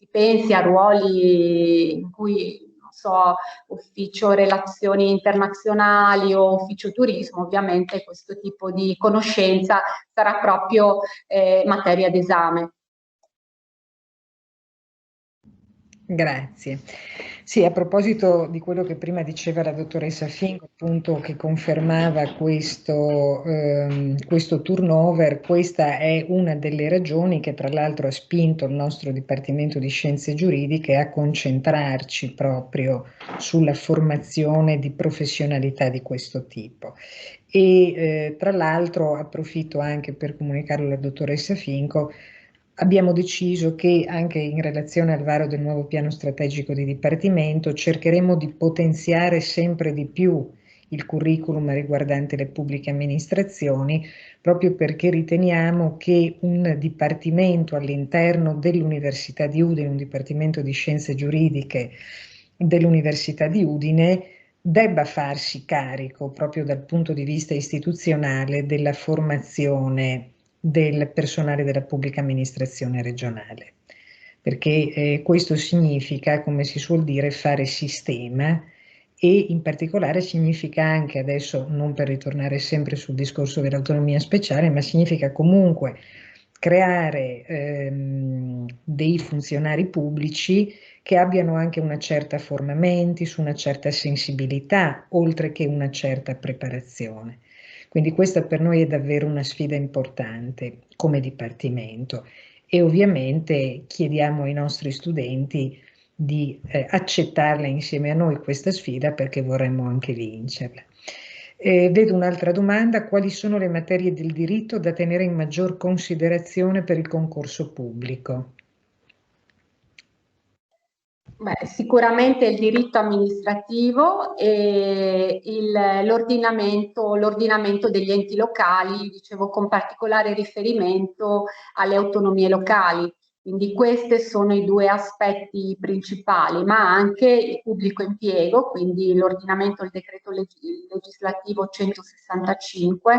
pensi a ruoli in cui, non so, ufficio relazioni internazionali o ufficio turismo, ovviamente questo tipo di conoscenza sarà proprio materia d'esame. Grazie. Sì, a proposito di quello che prima diceva la dottoressa Finco, appunto, che confermava questo turnover, questa è una delle ragioni che tra l'altro ha spinto il nostro Dipartimento di Scienze Giuridiche a concentrarci proprio sulla formazione di professionalità di questo tipo. E tra l'altro approfitto anche per comunicare alla dottoressa Finco, abbiamo deciso che anche in relazione al varo del nuovo piano strategico di Dipartimento cercheremo di potenziare sempre di più il curriculum riguardante le pubbliche amministrazioni, proprio perché riteniamo che un dipartimento all'interno dell'Università di Udine, un dipartimento di scienze giuridiche dell'Università di Udine, debba farsi carico proprio dal punto di vista istituzionale della formazione del personale della pubblica amministrazione regionale, perché questo significa, come si suol dire, fare sistema, e in particolare significa anche, adesso non per ritornare sempre sul discorso dell'autonomia speciale, ma significa comunque creare dei funzionari pubblici che abbiano anche una certa forma mentis, una certa sensibilità, oltre che una certa preparazione. Quindi questa per noi è davvero una sfida importante come Dipartimento, e ovviamente chiediamo ai nostri studenti di accettarla insieme a noi questa sfida, perché vorremmo anche vincerla. Vedo un'altra domanda: quali sono le materie del diritto da tenere in maggior considerazione per il concorso pubblico? Beh, sicuramente il diritto amministrativo e l'ordinamento degli enti locali, dicevo, con particolare riferimento alle autonomie locali. Quindi questi sono i due aspetti principali, ma anche il pubblico impiego, quindi l'ordinamento, il decreto legislativo 165,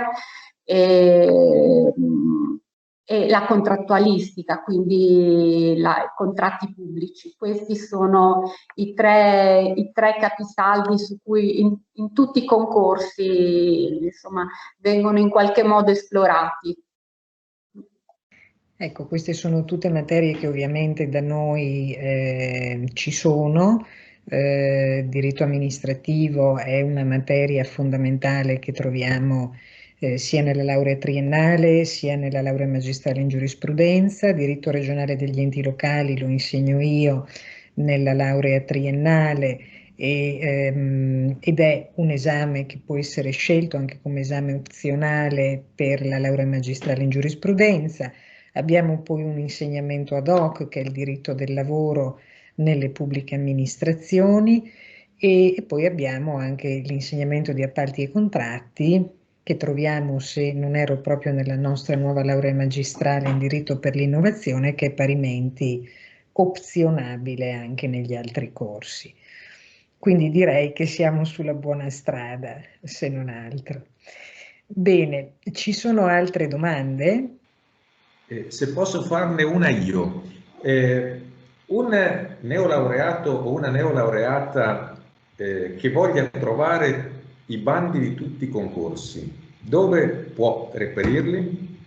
e la contrattualistica, quindi i contratti pubblici. Questi sono i tre capisaldi su cui in tutti i concorsi, insomma, vengono in qualche modo esplorati. Ecco, queste sono tutte materie che ovviamente da noi ci sono. Diritto amministrativo è una materia fondamentale che troviamo sia nella laurea triennale sia nella laurea magistrale in giurisprudenza. Diritto regionale degli enti locali lo insegno io nella laurea triennale, ed è un esame che può essere scelto anche come esame opzionale per la laurea magistrale in giurisprudenza. Abbiamo poi un insegnamento ad hoc che è il diritto del lavoro nelle pubbliche amministrazioni, e poi abbiamo anche l'insegnamento di appalti e contratti, che troviamo, se non ero proprio nella nostra nuova laurea magistrale in diritto per l'innovazione, che è parimenti opzionabile anche negli altri corsi. Quindi direi che siamo sulla buona strada, se non altro. Bene, ci sono altre domande? Se posso farne una io, un neolaureato o una neolaureata che voglia trovare i bandi di tutti i concorsi, dove può reperirli?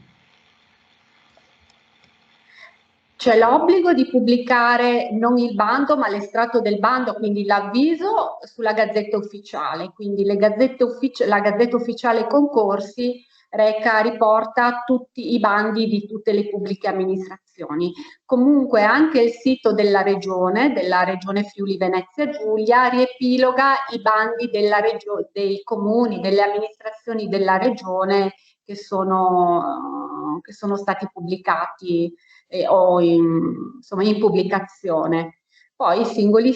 C'è l'obbligo di pubblicare non il bando, ma l'estratto del bando, quindi l'avviso sulla Gazzetta Ufficiale. Quindi la Gazzetta Ufficiale Concorsi riporta tutti i bandi di tutte le pubbliche amministrazioni. Comunque anche il sito della Regione Friuli Venezia Giulia, riepiloga i bandi dei comuni, delle amministrazioni della Regione che sono stati pubblicati o insomma, in pubblicazione. Poi i singoli,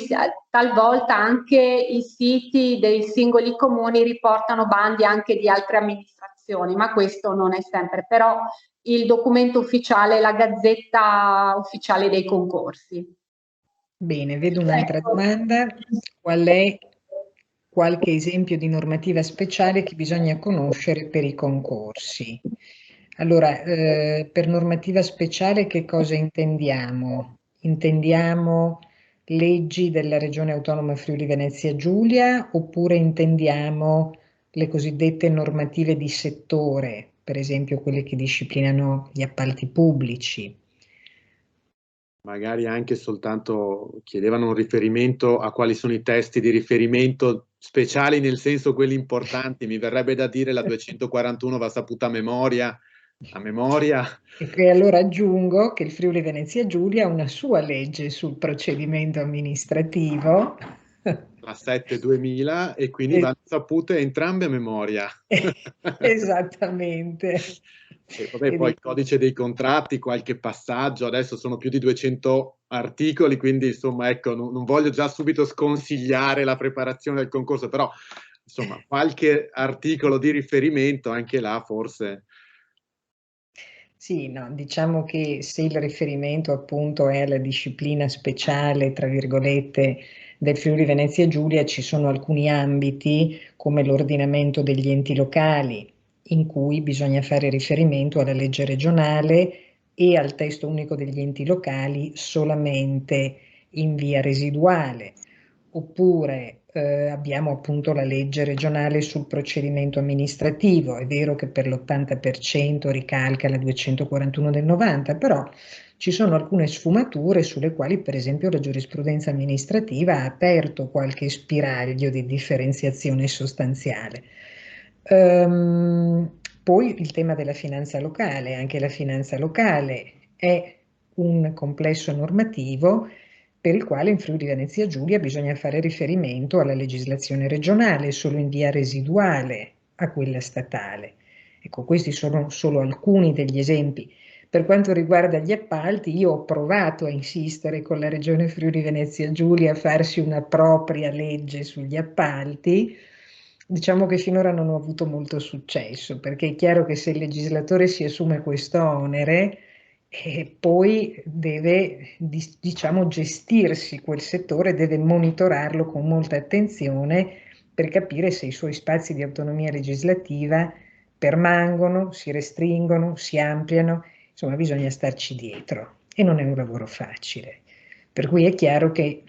talvolta anche i siti dei singoli comuni riportano bandi anche di altre amministrazioni, ma questo non è sempre. Però il documento ufficiale è la Gazzetta Ufficiale dei Concorsi. Bene, vedo un'altra domanda. Qual è qualche esempio di normativa speciale che bisogna conoscere per i concorsi? Allora, per normativa speciale che cosa intendiamo? Intendiamo leggi della Regione Autonoma Friuli Venezia Giulia, oppure intendiamo le cosiddette normative di settore, per esempio quelle che disciplinano gli appalti pubblici? Magari anche soltanto chiedevano un riferimento a quali sono i testi di riferimento speciali, nel senso quelli importanti. Mi verrebbe da dire la 241 va saputa a memoria. E allora aggiungo che il Friuli Venezia Giulia ha una sua legge sul procedimento amministrativo. La 7-2000, e quindi vanno sapute entrambe a memoria. Esattamente. E vabbè, poi il codice dei contratti, qualche passaggio, adesso sono più di 200 articoli, quindi insomma ecco, non voglio già subito sconsigliare la preparazione del concorso, però insomma qualche articolo di riferimento anche là forse. Sì, no, diciamo che se il riferimento appunto è alla disciplina speciale, tra virgolette, del Friuli Venezia Giulia, ci sono alcuni ambiti come l'ordinamento degli enti locali, in cui bisogna fare riferimento alla legge regionale e al testo unico degli enti locali solamente in via residuale. Oppure abbiamo appunto la legge regionale sul procedimento amministrativo. È vero che per l'80% ricalca la 241 del 90, però ci sono alcune sfumature sulle quali per esempio la giurisprudenza amministrativa ha aperto qualche spiraglio di differenziazione sostanziale. Poi il tema della finanza locale, anche la finanza locale è un complesso normativo per il quale in Friuli Venezia Giulia bisogna fare riferimento alla legislazione regionale solo in via residuale a quella statale. Ecco, questi sono solo alcuni degli esempi. Per quanto riguarda gli appalti, io ho provato a insistere con la Regione Friuli Venezia Giulia a farsi una propria legge sugli appalti. Diciamo che finora non ho avuto molto successo, perché è chiaro che se il legislatore si assume questo onere, e poi deve, diciamo, gestirsi quel settore, deve monitorarlo con molta attenzione per capire se i suoi spazi di autonomia legislativa permangono, si restringono, si ampliano, insomma bisogna starci dietro e non è un lavoro facile. Per cui è chiaro che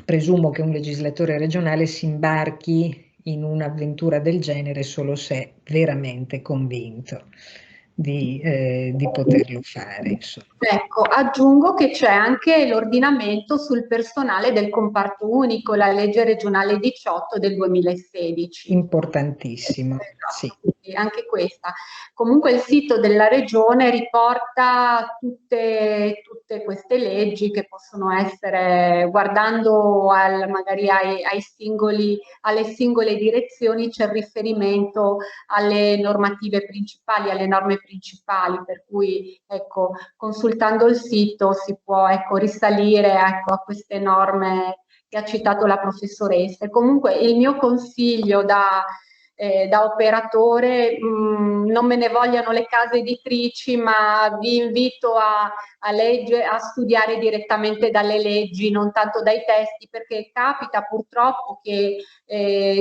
presumo che un legislatore regionale si imbarchi in un'avventura del genere solo se è veramente convinto di poterlo fare. Insomma. Ecco, aggiungo che c'è anche l'ordinamento sul personale del comparto unico, la legge regionale 18 del 2016. Importantissimo, sì. Anche questa. Comunque il sito della regione riporta tutte queste leggi che possono essere, guardando magari alle singole direzioni, c'è il riferimento alle normative principali, alle norme principali, per cui ecco, consultando il sito si può risalire a queste norme che ha citato la professoressa. Comunque il mio consiglio da operatore, non me ne vogliano le case editrici, ma vi invito a studiare direttamente dalle leggi, non tanto dai testi, perché capita purtroppo che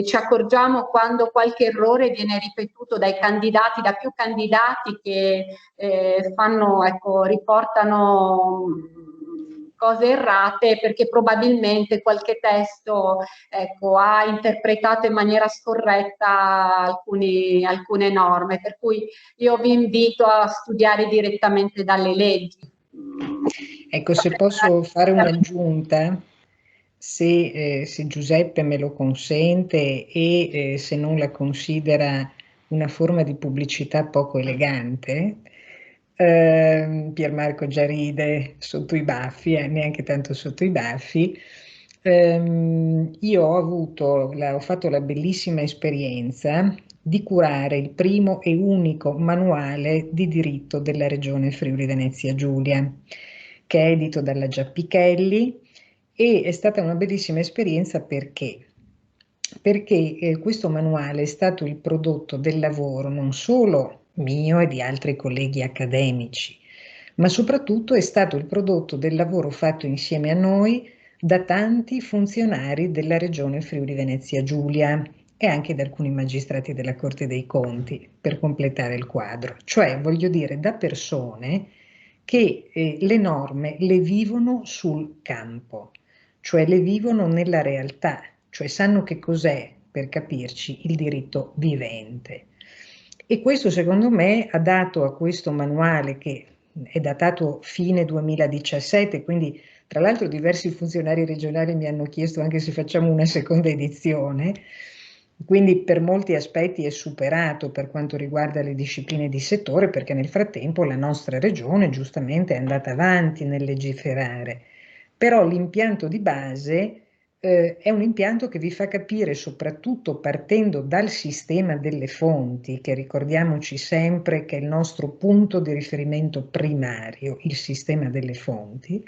ci accorgiamo quando qualche errore viene ripetuto dai candidati, da più candidati che riportano cose errate, perché probabilmente qualche testo ha interpretato in maniera scorretta alcune norme, per cui io vi invito a studiare direttamente dalle leggi. Ecco, se posso fare un'aggiunta, se Giuseppe me lo consente e se non la considera una forma di pubblicità poco elegante, Piermarco già ride sotto i baffi, neanche tanto sotto i baffi. Io ho fatto la bellissima esperienza di curare il primo e unico manuale di diritto della Regione Friuli Venezia Giulia, che è edito dalla Giappichelli, e è stata una bellissima esperienza perché questo manuale è stato il prodotto del lavoro non solo mio e di altri colleghi accademici, ma soprattutto è stato il prodotto del lavoro fatto insieme a noi da tanti funzionari della Regione Friuli Venezia Giulia e anche da alcuni magistrati della Corte dei Conti, per completare il quadro. Cioè, voglio dire, da persone che le norme le vivono sul campo, cioè le vivono nella realtà, cioè sanno che cos'è, per capirci, il diritto vivente. E questo secondo me ha dato a questo manuale, che è datato fine 2017, quindi tra l'altro diversi funzionari regionali mi hanno chiesto anche se facciamo una seconda edizione, quindi per molti aspetti è superato per quanto riguarda le discipline di settore, perché nel frattempo la nostra regione giustamente è andata avanti nel legiferare. Però l'impianto di base è un impianto che vi fa capire, soprattutto partendo dal sistema delle fonti, che ricordiamoci sempre che è il nostro punto di riferimento primario, il sistema delle fonti,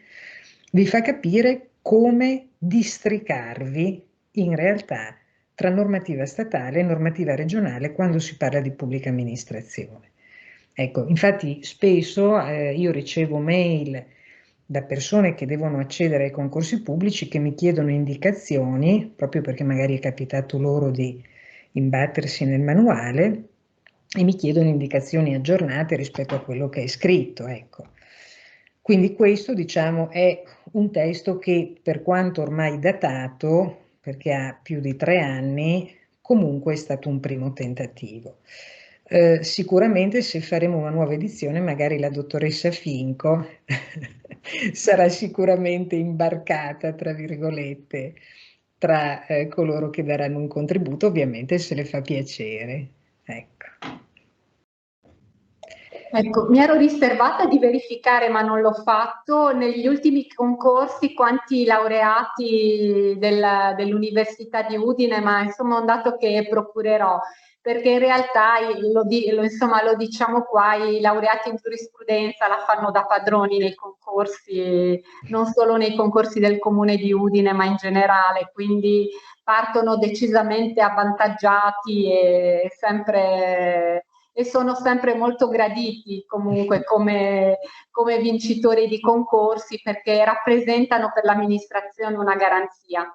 vi fa capire come districarvi in realtà tra normativa statale e normativa regionale quando si parla di pubblica amministrazione. Ecco, infatti spesso io ricevo mail da persone che devono accedere ai concorsi pubblici che mi chiedono indicazioni, proprio perché magari è capitato loro di imbattersi nel manuale, e mi chiedono indicazioni aggiornate rispetto a quello che è scritto, ecco. Quindi questo, diciamo, è un testo che, per quanto ormai datato, perché ha più di 3 anni, comunque è stato un primo tentativo. Sicuramente se faremo una nuova edizione, magari la dottoressa Finco sarà sicuramente imbarcata, tra virgolette, tra coloro che daranno un contributo, ovviamente se le fa piacere. Ecco. Ecco, mi ero riservata di verificare, ma non l'ho fatto, negli ultimi concorsi quanti laureati dell'Università di Udine, ma insomma è un dato che procurerò, perché in realtà, insomma, lo diciamo qua, i laureati in giurisprudenza la fanno da padroni nei concorsi, non solo nei concorsi del Comune di Udine, ma in generale, quindi partono decisamente avvantaggiati e sono sempre molto graditi comunque come vincitori di concorsi, perché rappresentano per l'amministrazione una garanzia.